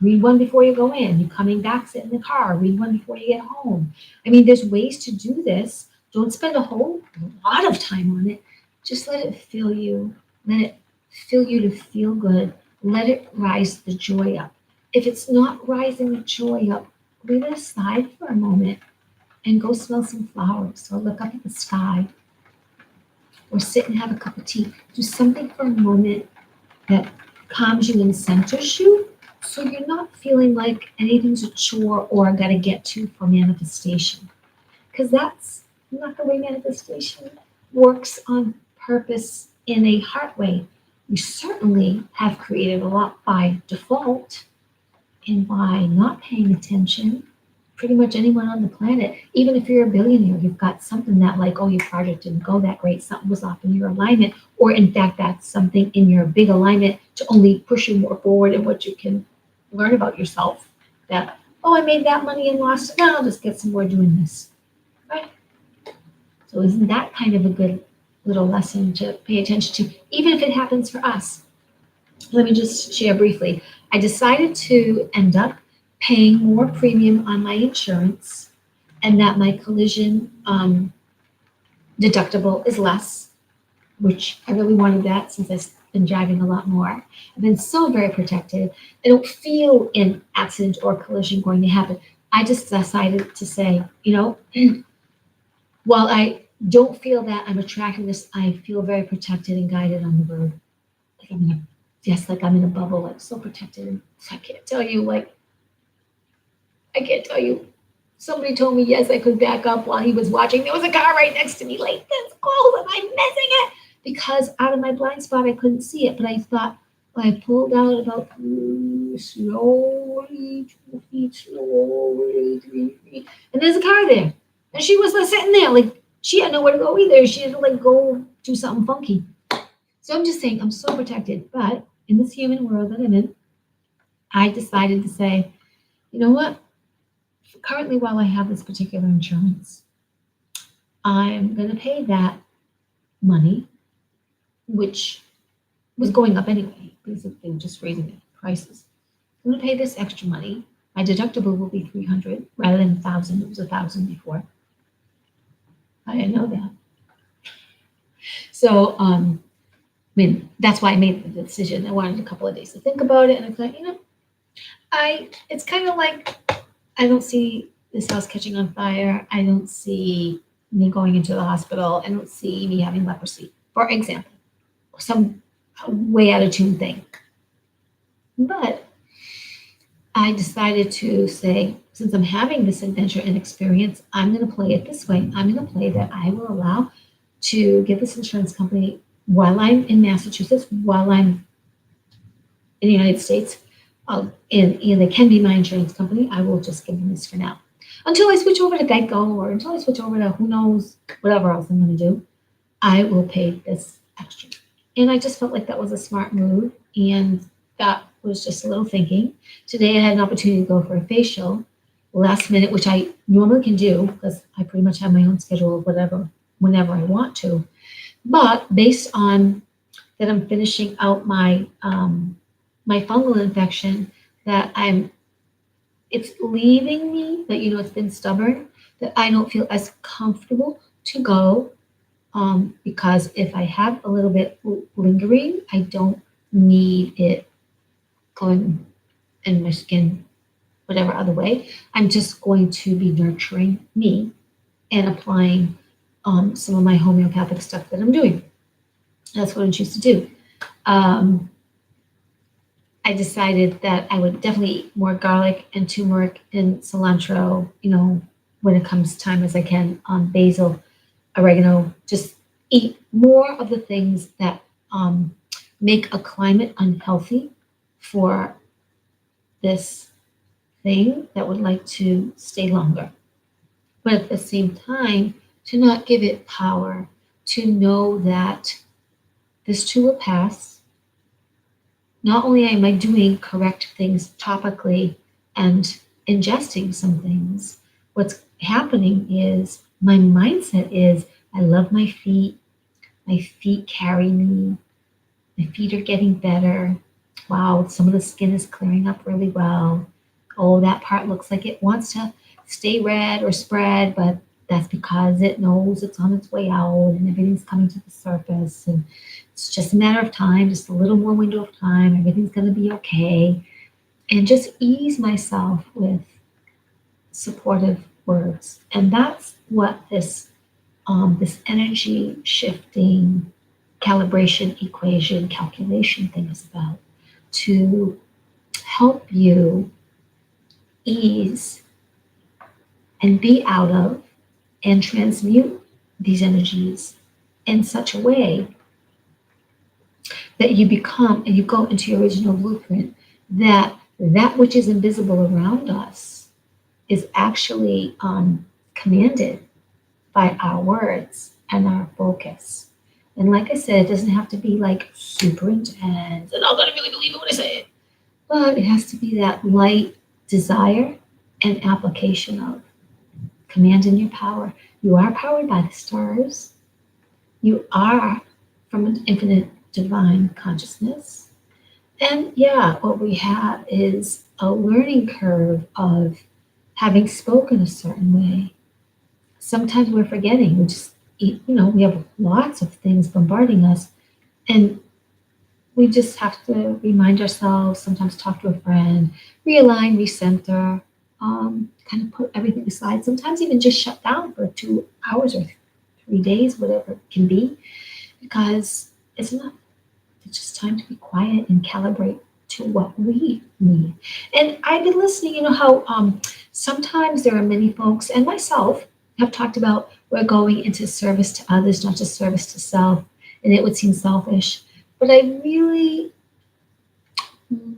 read one before you go in. You're coming back, sit in the car, read one before you get home. I mean, there's ways to do this. Don't spend a whole lot of time on it. Just let it fill you. Let it fill you to feel good. Let it rise the joy up. If it's not rising the joy up, leave it aside for a moment and go smell some flowers or look up at the sky or sit and have a cup of tea. Do something for a moment that calms you and centers you so you're not feeling like anything's a chore or I got to get to for manifestation. Because that's not the way manifestation works on purpose in a heart way. We certainly have created a lot by default and by not paying attention. Pretty much anyone on the planet, even if you're a billionaire, you've got something that like, oh, your project didn't go that great, something was off in your alignment, or in fact, that's something in your big alignment to only push you more forward in what you can learn about yourself. That, oh, I made that money and lost it, now I'll just get some more doing this, right? So isn't that kind of a good little lesson to pay attention to, even if it happens for us? Let me just share briefly. I decided to end up paying more premium on my insurance and that my collision deductible is less, which I really wanted that since I've been driving a lot more. I've been so very protected. I don't feel an accident or collision going to happen. I just decided to say, while I don't feel that I'm attracting this, I feel very protected and guided on the road. Like I'm in a bubble, like so protected. So I can't tell you. Somebody told me yes, I could back up while he was watching. There was a car right next to me, like this close. Am I missing it? Because out of my blind spot, I couldn't see it. But I thought, well, I pulled out about slowly, 2 feet, slowly, 3 feet. And there's a car there. And she was like, sitting there, like she had nowhere to go either. She had to like go do something funky. So I'm just saying, I'm so protected. But in this human world that I'm in, I decided to say, you know what? Currently, while I have this particular insurance, I'm going to pay that money, which was going up anyway because they were just raising the prices. I'm going to pay this extra money. My deductible will be $300 rather than $1,000. It was $1,000 before. I didn't know that. So, that's why I made the decision. I wanted a couple of days to think about it, and I thought, it's kind of like I don't see this house catching on fire. I don't see me going into the hospital. I don't see me having leprosy, for example, some way out of tune thing. But I decided to say, since I'm having this adventure and experience, I'm going to play it this way. I'm going to play that I will allow to get this insurance company while I'm in Massachusetts, while I'm in the United States, and they can be my insurance company. I will just give them this for now. Until I switch over to Geico or until I switch over to who knows, whatever else I'm going to do, I will pay this extra. And I just felt like that was a smart move. And that was just a little thinking. Today I had an opportunity to go for a facial last minute, which I normally can do because I pretty much have my own schedule of whatever, whenever I want to. But based on that I'm finishing out my my fungal infection, that it's leaving me, that it's been stubborn, that I don't feel as comfortable to go because if I have a little bit lingering, I don't need it going in my skin whatever other way. I'm just going to be nurturing me and applying some of my homeopathic stuff that I'm doing. That's what I choose to do. I decided that I would definitely eat more garlic and turmeric and cilantro, when it comes time as I can, basil, oregano, just eat more of the things that make a climate unhealthy for this thing that would like to stay longer. But at the same time, to not give it power, to know that this too will pass. Not only am I doing correct things topically and ingesting some things, what's happening is my mindset is I love my feet. My feet carry me. My feet are getting better. Wow, some of the skin is clearing up really well. Oh, that part looks like it wants to stay red or spread, but that's because it knows it's on its way out and everything's coming to the surface. And it's just a matter of time, just a little more window of time. Everything's going to be okay. And just ease myself with supportive words. And that's what this energy shifting calibration equation calculation thing is about, to help you ease and be out of and transmute these energies in such a way that you become and you go into your original blueprint, that that which is invisible around us is actually commanded by our words and our focus. And like I said, it doesn't have to be like super intense and I'm gonna really believe it when I say it. But it has to be that light desire and application of commanding your power. You are powered by the stars. You are from an infinite divine consciousness. And yeah, what we have is a learning curve of having spoken a certain way. Sometimes we're forgetting. We have lots of things bombarding us, and we just have to remind ourselves, sometimes talk to a friend, realign, recenter, kind of put everything aside. Sometimes even just shut down for 2 hours or 3 days, whatever it can be, because it's enough. It's just time to be quiet and calibrate to what we need. And I've been listening, how sometimes there are many folks, and myself, have talked about we're going into service to others, not just service to self, and it would seem selfish. But I really,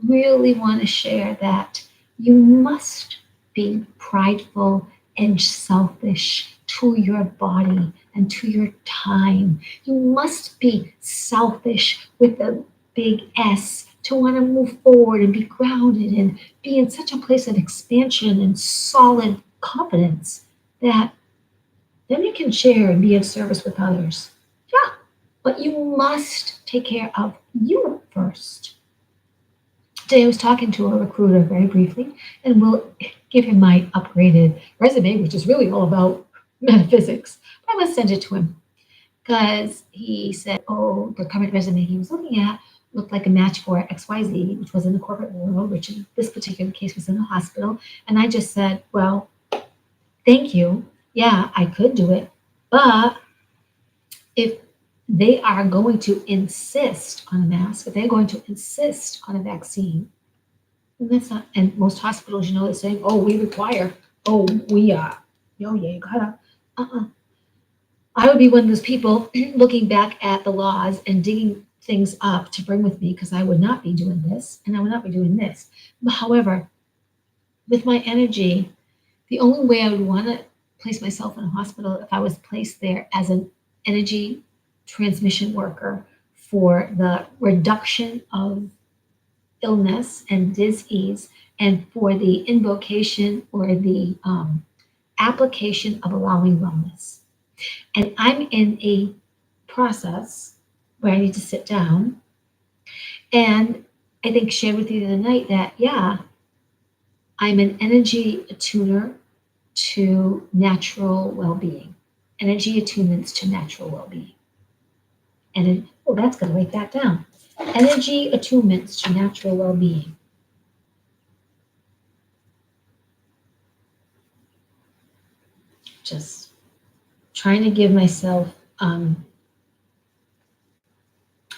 really want to share that you must be prideful and selfish to your body and to your time. You must be selfish with a big S to want to move forward and be grounded and be in such a place of expansion and solid confidence that then you can share and be of service with others. Yeah, but you must take care of you first. Today I was talking to a recruiter very briefly, and we'll give him my upgraded resume, which is really all about metaphysics. But I'm going to send it to him because he said, oh, the current resume he was looking at looked like a match for XYZ, which was in the corporate world, which in this particular case was in a hospital. And I just said, well, thank you. Yeah, I could do it. But if they are going to insist on a mask, if they're going to insist on a vaccine, then that's not, and most hospitals, they're saying, oh, we require, oh, we are, oh, yeah, you gotta, I would be one of those people looking back at the laws and digging things up to bring with me because I would not be doing this and I would not be doing this. But however, with my energy, the only way I would want to place myself in a hospital if I was placed there as an energy transmission worker for the reduction of illness and disease and for the invocation or the application of allowing wellness. And I'm in a process where I need to sit down. And I think shared with you the other night that, yeah, I'm an energy attuner to natural well-being, energy attunements to natural well-being. And that's going to write that down. Energy attunements to natural well-being. Just trying to give myself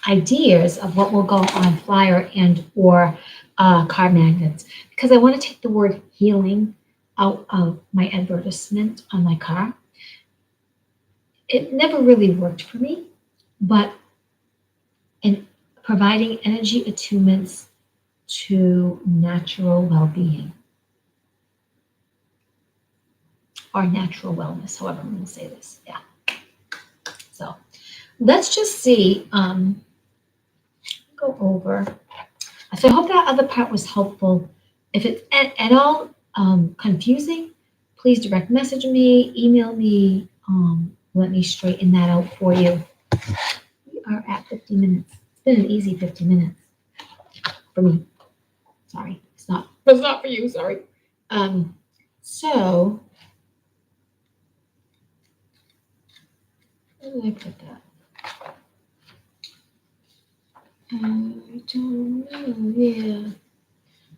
ideas of what will go on flyer and or car magnets, because I want to take the word healing out of my advertisement on my car. It never really worked for me, but providing energy attunements to natural well-being or natural wellness, however I'm going to say this. Yeah. So let's just see, go over. So I hope that other part was helpful. If it's at all confusing, please direct message me, email me, let me straighten that out for you. We are at 50 minutes. It's been an easy 50 minutes for me. Sorry, it's not for you, sorry. So, where did I put that? I don't know, yeah.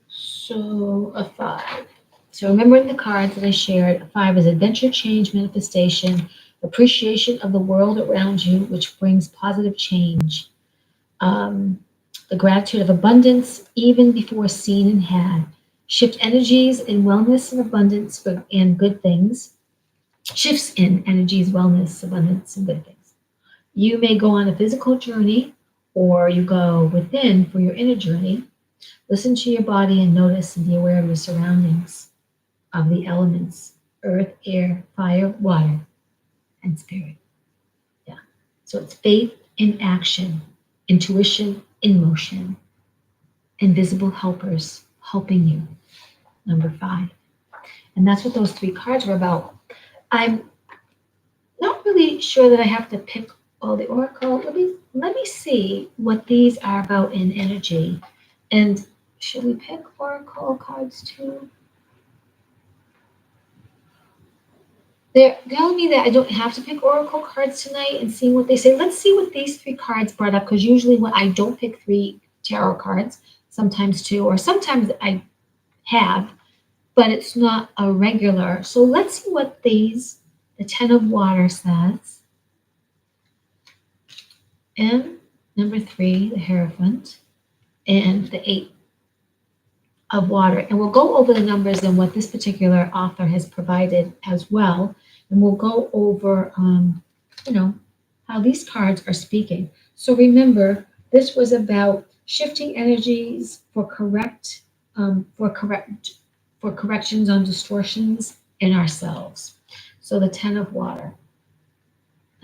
So, a 5. So remembering the cards that I shared, a 5 is adventure, change, manifestation, appreciation of the world around you, which brings positive change. The gratitude of abundance, even before seen and had. Shift energies in wellness and abundance and good things. Shifts in energies, wellness, abundance, and good things. You may go on a physical journey or you go within for your inner journey. Listen to your body and notice and be aware of your surroundings, of the elements, earth, air, fire, water, and spirit. Yeah. So it's faith in action, intuition in motion, invisible helpers helping you. Number 5. And that's what those 3 cards were about. I'm not really sure that I have to pick all the oracle. Let me see what these are about in energy. And should we pick oracle cards too? They're telling me that I don't have to pick oracle cards tonight and seeing what they say. Let's see what these 3 cards brought up, because usually when I don't pick 3 tarot cards, sometimes 2, or sometimes I have, but it's not a regular. So let's see what the 10 of water says. And number 3, the Hierophant, and the 8 of water. And we'll go over the numbers and what this particular author has provided as well. And we'll go over, how these cards are speaking. So remember, this was about shifting energies for corrections on distortions in ourselves. So the 10 of water.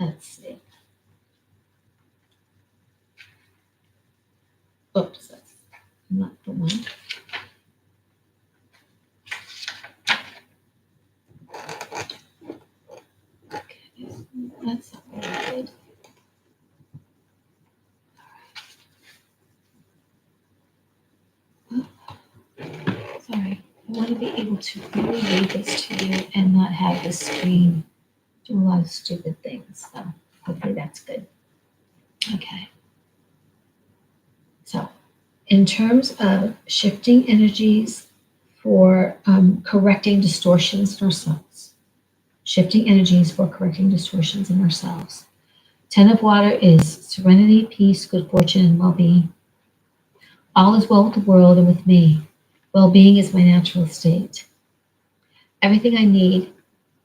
Let's see. Oops, that's not the one. Okay, that's not what I did. Sorry, I want to be able to really read this to you and not have the screen do a lot of stupid things. So hopefully that's good. Okay. So in terms of shifting energies for correcting distortions in ourselves, shifting energies for correcting distortions in ourselves. 10 of water is serenity, peace, good fortune, and well-being. All is well with the world and with me. Well-being is my natural state. Everything I need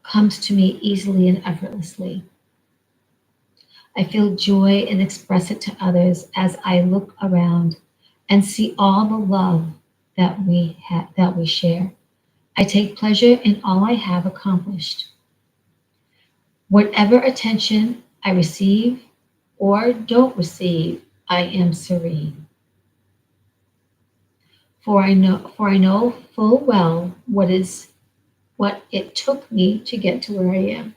comes to me easily and effortlessly. I feel joy and express it to others as I look around and see all the love that we share. I take pleasure in all I have accomplished. Whatever attention I receive or don't receive, I am serene. For I know full well what it took me to get to where I am.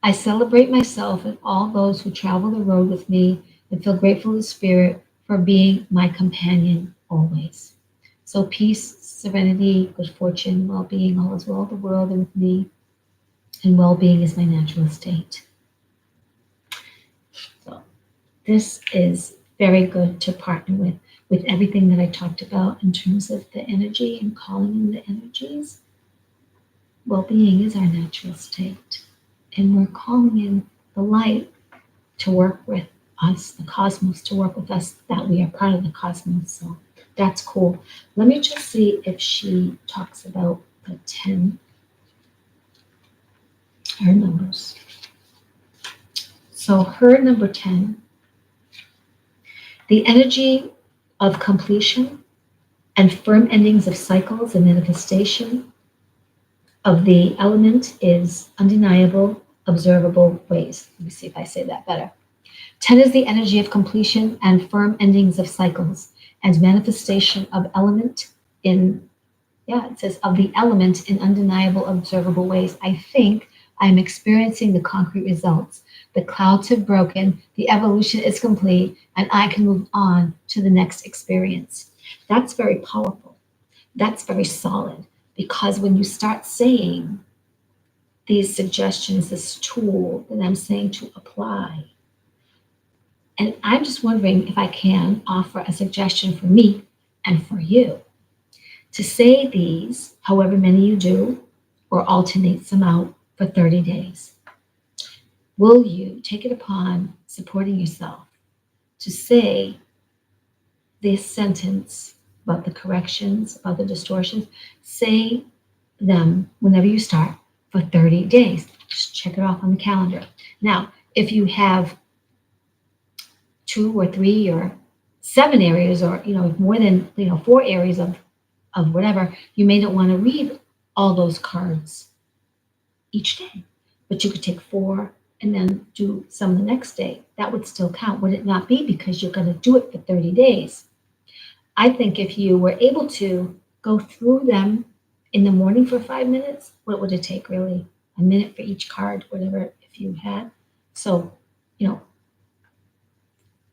I celebrate myself and all those who travel the road with me and feel grateful to Spirit for being my companion always. So peace, serenity, good fortune, well-being, all is well with the world and with me, and well-being is my natural state. So this is very good to partner with everything that I talked about in terms of the energy and calling in the energies. Well-being is our natural state. And we're calling in the light to work with us, the cosmos to work with us, that we are part of the cosmos. So that's cool. Let me just see if she talks about the 10, her numbers. So her number 10 The energy of completion and firm endings of cycles and manifestation of the element is undeniable, observable ways. Let me see if I say that better. 10 is the energy of completion and firm endings of cycles and manifestation of element in, it says of the element in undeniable, observable ways. I think I'm experiencing the concrete results. The clouds have broken, the evolution is complete, and I can move on to the next experience. That's very powerful. That's very solid because when you start saying these suggestions, this tool that I'm saying to apply, and I'm just wondering if I can offer a suggestion for me and for you to say these, however many you do, or alternate some out for 30 days. Will you take it upon supporting yourself to say this sentence about the corrections, about the distortions? Say them whenever you start for 30 days. Just check it off on the calendar. Now, if you have 2 or 3 or 7 areas, or more than 4 areas of whatever, you may not want to read all those cards each day, but you could take 4 and then do some the next day. That would still count, would it not be? Because you're going to do it for 30 days. I think if you were able to go through them in the morning for 5 minutes, what would it take really? A minute for each card, whatever, if you had. So,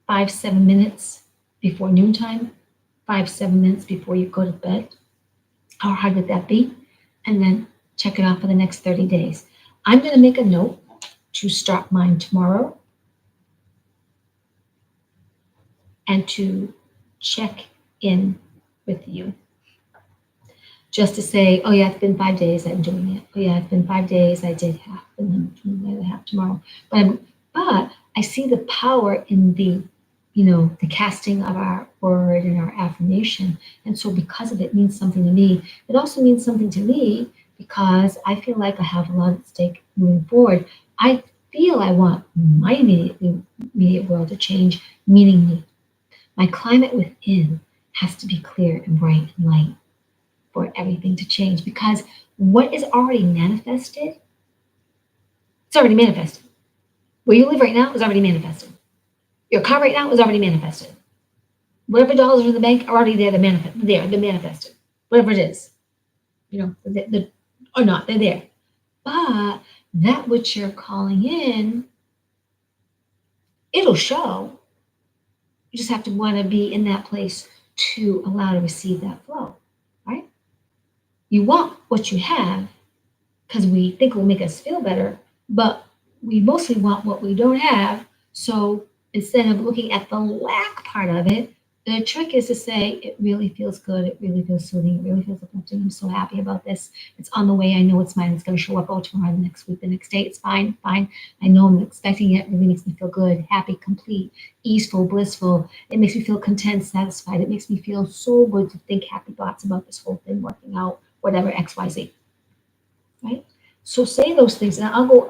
5-7 minutes before noontime, 5-7 minutes before you go to bed. How hard would that be? And then check it off for the next 30 days. I'm going to make a note to start mine tomorrow and to check in with you. Just to say, oh yeah, it's been 5 days, I'm doing it. Oh yeah, it's been 5 days, I did half, and then I'm doing the other half tomorrow. But I see the power in the casting of our word and our affirmation. And so because of it means something to me, it also means something to me because I feel like I have a lot at stake moving forward. I feel I want my immediate world to change, meaning me. My climate within has to be clear and bright and light for everything to change, because what is already manifested, it's already manifested. Where you live right now is already manifested. Your car right now is already manifested. Whatever dollars are in the bank are already there. They're manifested. Whatever it is, or not, they're there. But that which you're calling in, it'll show. You just have to want to be in that place to allow to receive that flow, right? You want what you have because we think it will make us feel better, but we mostly want what we don't have. So instead of looking at the lack part of it, the trick is to say, it really feels good. It really feels soothing. It really feels uplifting. I'm so happy about this. It's on the way. I know it's mine. It's going to show up tomorrow, the next week, the next day. It's fine. I know I'm expecting it. It really makes me feel good, happy, complete, easeful, blissful. It makes me feel content, satisfied. It makes me feel so good to think happy thoughts about this whole thing working out, whatever, XYZ. Right? So say those things. And I'll go,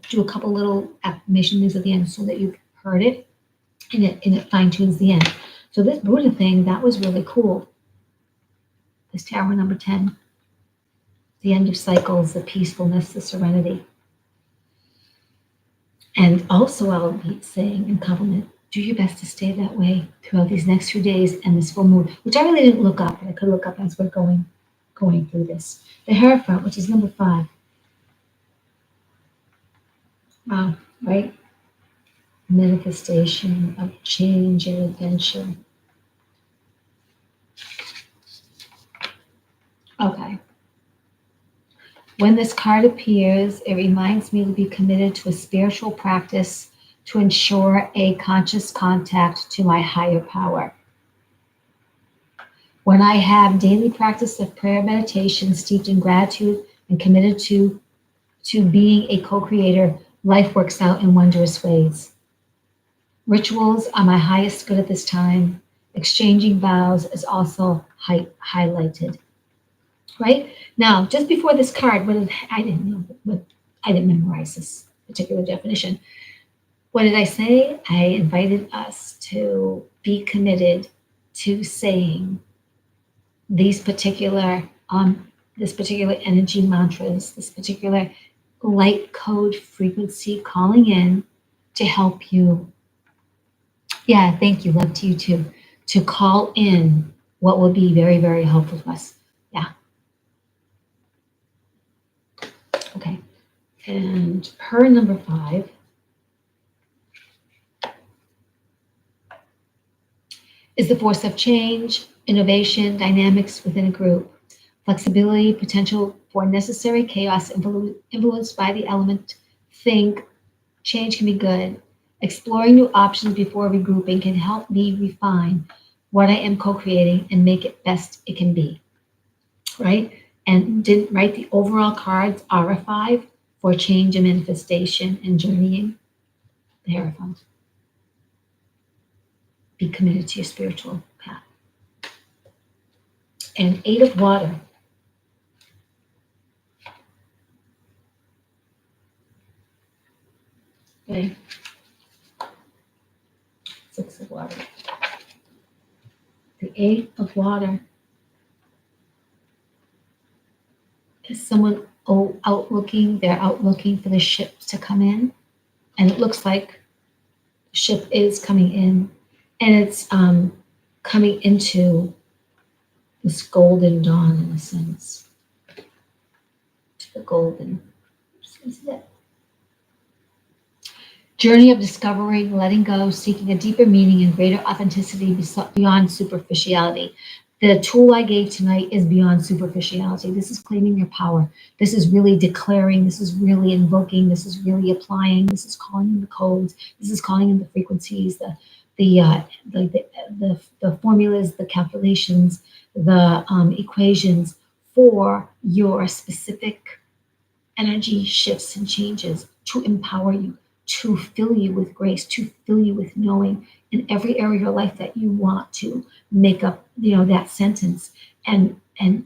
do a couple little affirmation things at the end so that you've heard it and it fine tunes the end. So this Buddha thing, that was really cool. This tower number 10, the end of cycles, the peacefulness, the serenity. And also I'll be saying in compliment, do your best to stay that way throughout these next few days and this full moon, which I really didn't look up, but I could look up as we're going through this. The Hierophant, which is number 5. Wow, right? Manifestation of change and adventure. Okay. When this card appears, it reminds me to be committed to a spiritual practice to ensure a conscious contact to my higher power. When I have daily practice of prayer meditation steeped in gratitude and committed to being a co-creator, life works out in wondrous ways. Rituals are my highest good at this time. Exchanging vows is also highlighted. Right? Now, just before this card, I didn't memorize this particular definition. What did I say? I invited us to be committed to saying these particular this particular energy mantras, this particular light code frequency calling in to help you. Yeah, thank you. Love to you too. To call in what will be very, very helpful to us. Yeah. Okay. And her number 5 is the force of change, innovation, dynamics within a group, flexibility, potential for necessary chaos influenced by the element. Think, change can be good. Exploring new options before regrouping can help me refine what I am co-creating and make it best it can be, right? And didn't write the overall cards are a 5 for change and manifestation and journeying. The Hierophant. Be committed to your spiritual path. And 8 of water. Okay. 6 of water. The 8 of water is someone out looking, they're out looking for the ship to come in. And it looks like the ship is coming in. And it's coming into this golden dawn in a sense. The golden. Isn't it? Journey of discovering, letting go, seeking a deeper meaning and greater authenticity beyond superficiality. The tool I gave tonight is beyond superficiality. This is claiming your power. This is really declaring. This is really invoking. This is really applying. This is calling in the codes. This is calling in the frequencies, the formulas, the calculations, the equations for your specific energy shifts and changes to empower you, to fill you with grace, to fill you with knowing in every area of your life that you want to make up, that sentence and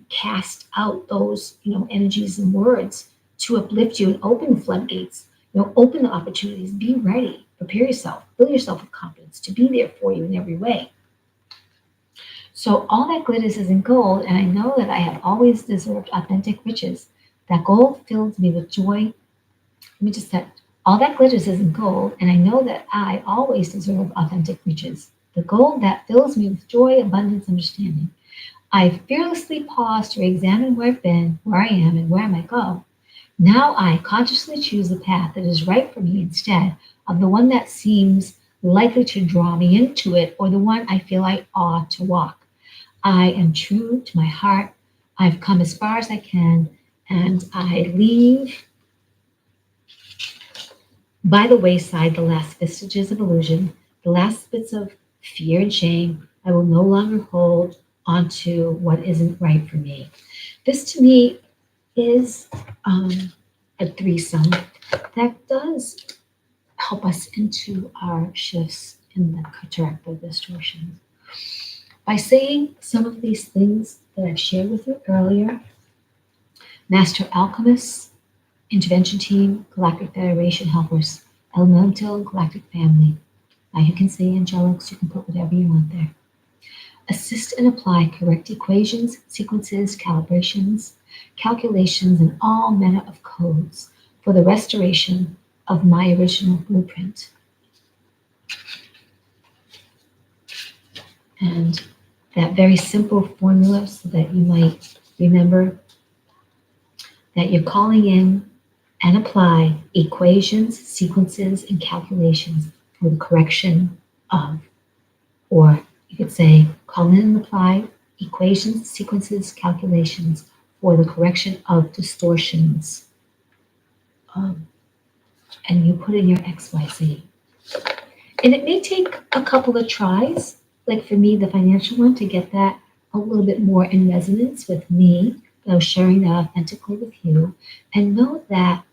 cast out those, energies and words to uplift you and open the floodgates, open the opportunities, be ready, prepare yourself, fill yourself with confidence to be there for you in every way. So all that glitters is in gold, and I know that I have always deserved authentic riches. That gold fills me with joy. Let me just say, all that glitters is in gold, and I know that I always deserve authentic riches. The gold that fills me with joy, abundance, understanding. I fearlessly pause to examine where I've been, where I am, and where I might go. Now I consciously choose the path that is right for me instead of the one that seems likely to draw me into it or the one I feel I ought to walk. I am true to my heart. I've come as far as I can, and I leave by the wayside the last vestiges of illusion, the last bits of fear and shame. I will no longer hold onto what isn't right for me. This to me is a threesome that does help us into our shifts in the Cataract distortions. By saying some of these things that I've shared with you earlier, Master Alchemists, Intervention Team, Galactic Federation Helpers, Elemental and Galactic Family. Now you can say angelics, you can put whatever you want there. Assist and apply correct equations, sequences, calibrations, calculations, and all manner of codes for the restoration of my original blueprint. And that very simple formula so that you might remember that you're calling in and apply equations, sequences, and calculations for the correction of, or you could say, call in and apply equations, sequences, calculations for the correction of distortions. And you put in your XYZ. And it may take a couple of tries, like for me, the financial one, to get that a little bit more in resonance with me. But I was sharing that authentically with you. And know that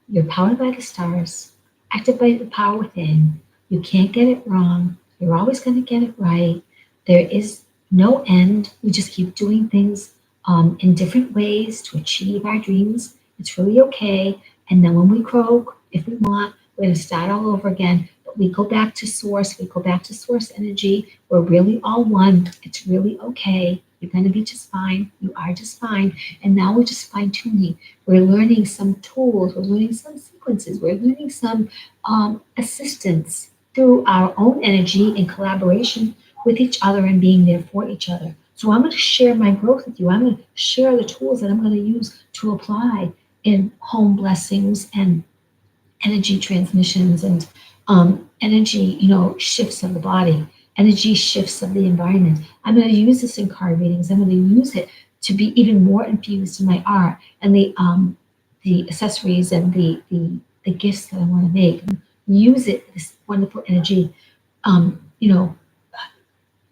you're powered by the stars, active by the power within. You can't get it wrong. You're always going to get it right. There is no end. We just keep doing things in different ways to achieve our dreams. It's really okay. And then when we croak, if we want, We're going to start all over again. But we go back to source. We go back to source energy. We're really all one. It's really okay. You're going to be just fine. You are just fine. And now we're just fine tuning. We're learning some tools. We're learning some sequences. We're learning some assistance through our own energy in collaboration with each other and being there for each other. So I'm going to share my growth with you. I'm going to share the tools that I'm going to use to apply in home blessings and energy transmissions and energy, shifts of the body, energy shifts of the environment. I'm going to use this in card readings. I'm going to use it to be even more infused in my art and the accessories and the gifts that I want to make. Use it, this wonderful energy, um, you know,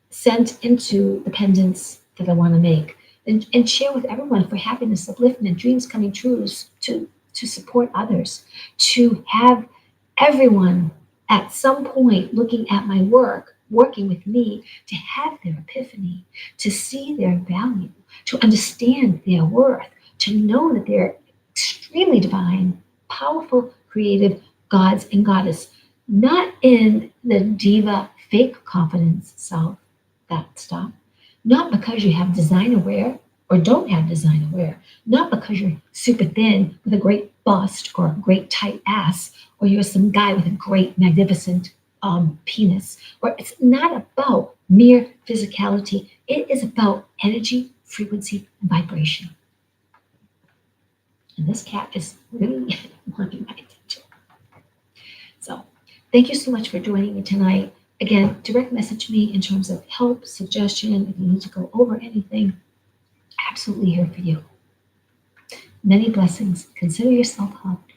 sent into the pendants that I want to make and share with everyone for happiness, upliftment, dreams coming true, to support others, to have everyone at some point looking at my work, working with me, to have their epiphany, to see their value, to understand their worth, to know that they're extremely divine, powerful, creative gods and goddess, not in the diva fake confidence self that stuff. Not because you have designer wear or don't have designer wear. Not because you're super thin with a great bust or a great tight ass, or you're some guy with a great, magnificent penis. Or it's not about mere physicality. It is about energy, frequency, and vibration. And this cat is really wanting my attention. So thank you so much for joining me tonight. Again, direct message me in terms of help, suggestion, if you need to go over anything. Absolutely here for you. Many blessings. Consider yourself loved.